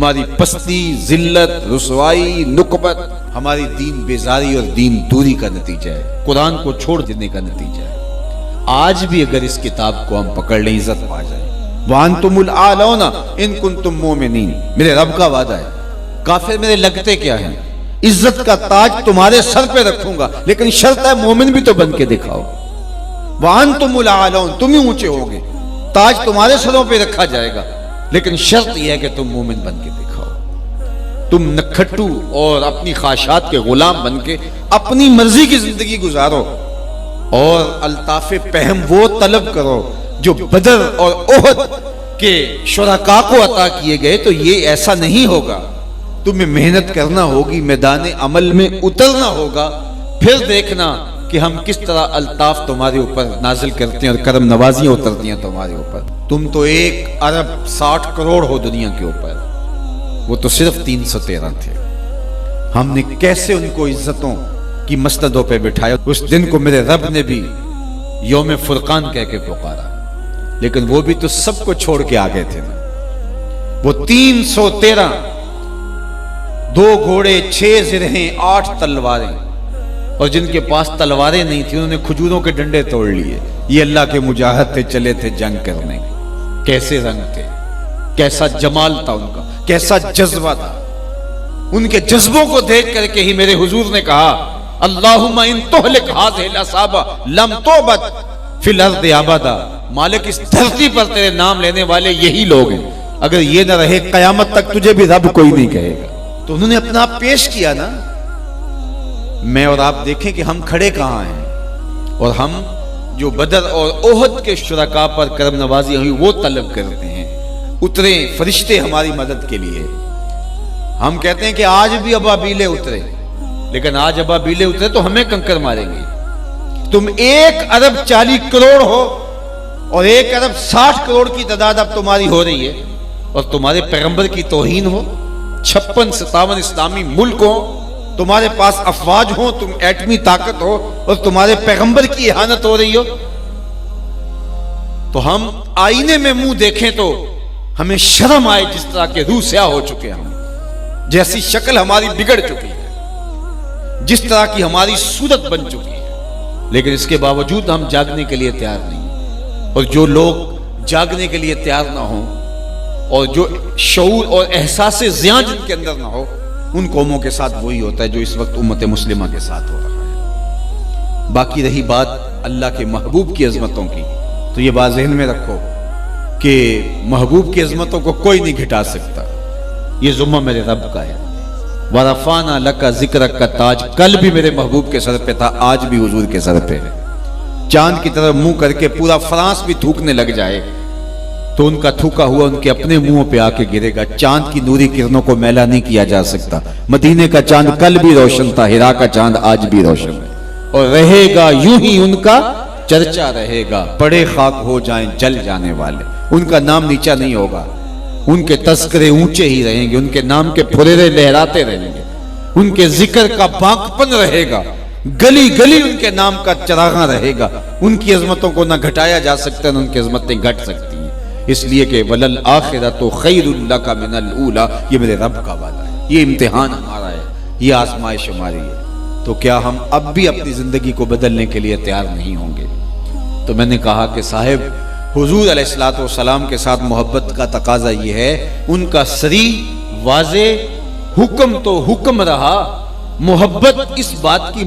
ہماری پستی، ذلت، رسوائی، نکبت ہماری دین بیزاری اور دین دوری کا نتیجہ ہے، قرآن کو چھوڑ دینے کا نتیجہ ہے۔ آج بھی اگر اس کتاب کو ہم پکڑ لیں عزت پا جائیں۔ وَأَنْتُمُ الْأَعْلَوْنَ إِن كُنتُم مُؤْمِنِينَ، میرے رب کا وعدہ ہے۔ کافر میرے لگتے کیا ہیں؟ عزت کا تاج تمہارے سر پہ رکھوں گا، لیکن شرط ہے مومن بھی تو بن کے دکھاؤ۔ وَأَنْتُمُ الْأَعْلَوْنَ، تم ہی اونچے ہوگے، تاج تمہارے سروں پہ رکھا جائے گا، لیکن شرط یہ ہے کہ تم مومن بن کے دکھاؤ۔ تم نکھٹو اور اپنی خواہشات کے غلام بن کے اپنی مرضی کی زندگی گزارو اور الطاف پہم وہ طلب کرو جو بدر اور احد کے شرکاء کو عطا کیے گئے، تو یہ ایسا نہیں ہوگا۔ تمہیں محنت کرنا ہوگی، میدان عمل میں اترنا ہوگا، پھر دیکھنا کہ ہم کس طرح الطاف تمہارے اوپر نازل کرتے ہیں اور کرم نوازیاں اترتی ہیں تمہارے اوپر۔ تم تو 1 ارب 60 کروڑ ہو دنیا کے اوپر، وہ تو صرف 313 تھے۔ ہم نے کیسے ان کو عزتوں کی مسندوں پہ بٹھایا۔ اس دن کو میرے رب نے بھی یوم فرقان کہہ کے پکارا، لیکن وہ بھی تو سب کو چھوڑ کے آگے تھے نا۔ وہ 313، 2 گھوڑے، 6 زرہیں، 8 تلواریں، اور جن کے پاس تلواریں نہیں تھیں انہوں نے کھجوروں کے ڈنڈے توڑ لیے۔ یہ اللہ کے مجاہد تھے، چلے تھے جنگ کرنے۔ کیسے رنگ تھے، کیسا جمال تھا ان کا، کیسا جذبہ تھا۔ ان کے جذبوں کو دیکھ کر کے ہی میرے حضور نے کہا اللہم ان تہلک ہذہ العصابہ لم تعبد فی الارض ابدا، مالک اس دھرتی پر تیرے نام لینے والے یہی لوگ ہیں، اگر یہ نہ رہے قیامت تک تجھے بھی رب کوئی نہیں کہے گا۔ تو انہوں نے اپنا آپ پیش کیا نا۔ میں اور آپ دیکھیں کہ ہم کھڑے کہاں ہیں، اور ہم جو بدر اور احد کے شرکاء پر کرم نوازی ہوئی وہ طلب کرتے ہیں۔ اترے فرشتے ہماری مدد کے لیے۔ ہم کہتے ہیں کہ آج بھی ابابیلے اترے، لیکن آج ابابیلے اترے تو ہمیں کنکر ماریں گے۔ تم 1 ارب 40 کروڑ ہو اور 1 ارب 60 کروڑ کی تعداد اب تمہاری ہو رہی ہے، اور تمہارے پیغمبر کی توہین ہو، 56-57 اسلامی ملک ہو، تمہارے پاس افواج ہو، تم ایٹمی طاقت ہو، اور تمہارے پیغمبر کی اہانت ہو رہی ہو، تو ہم آئینے میں منہ دیکھیں تو ہمیں شرم آئے، جس طرح کے روح سیاہ ہو چکے ہم، جیسی شکل ہماری بگڑ چکی ہے، جس طرح کی ہماری صورت بن چکی ہے، لیکن اس کے باوجود ہم جاگنے کے لیے تیار نہیں۔ اور جو لوگ جاگنے کے لیے تیار نہ ہوں، اور جو شعور اور احساس زیاں جن کے اندر نہ ہو، ان قوموں کے ساتھ وہی ہوتا ہے جو اس وقت امت مسلمہ کے ساتھ ہو رہا ہے۔ باقی رہی بات اللہ کے محبوب کی عظمتوں کی، تو یہ بات ذہن میں رکھو کہ محبوب کی عظمتوں کو کوئی نہیں گھٹا سکتا۔ یہ ذمہ میرے رب کا ہے۔ وَرَفَعْنَا لَكَ ذِكْرَكَ کا تاج کل بھی میرے محبوب کے سر پہ تھا، آج بھی حضور کے سر پہ ہے۔ چاند کی طرف منہ کر کے پورا فرانس بھی تھوکنے لگ جائے تو ان کا تھوکا ہوا ان کے اپنے منہوں پہ آ کے گرے گا۔ چاند کی نوری کرنوں کو میلا نہیں کیا جا سکتا۔ مدینے کا چاند کل بھی روشن تھا، ہرا کا چاند آج بھی روشن ہے، اور رہے گا یوں ہی ان کا چرچا رہے گا۔ پڑے خاک ہو جائیں جل جانے والے، ان کا نام نیچا نہیں ہوگا، ان کے تذکرے اونچے ہی رہیں گے، ان کے نام کے پھریرے لہراتے رہیں گے، ان کے ذکر کا باقپن رہے گا، گلی گلی ان کے نام کا چراغاں رہے گا۔ ان کی عظمتوں کو نہ گھٹایا جا سکتا، نہ ان کی عظمتیں گھٹ سکتی ہیں، اس لیے کہ وَلَلْآخِرَةُ خَيْرٌ لَكَ مِنَ الْأُولَى، یہ میرے رب کا وعدہ ہے، یہ امتحان ہمارا ہے، یہ آزمائش ہماری ہے۔ تو کیا ہم اب بھی اپنی زندگی کو بدلنے کے لیے تیار نہیں ہوں گے؟ تو میں نے کہا کہ صاحب حضور علیہ الصلوۃ والسلام کے ساتھ محبت کا تقاضا یہ ہے، ان کا صریح واضح حکم تو حکم رہا، محبت اس بات کی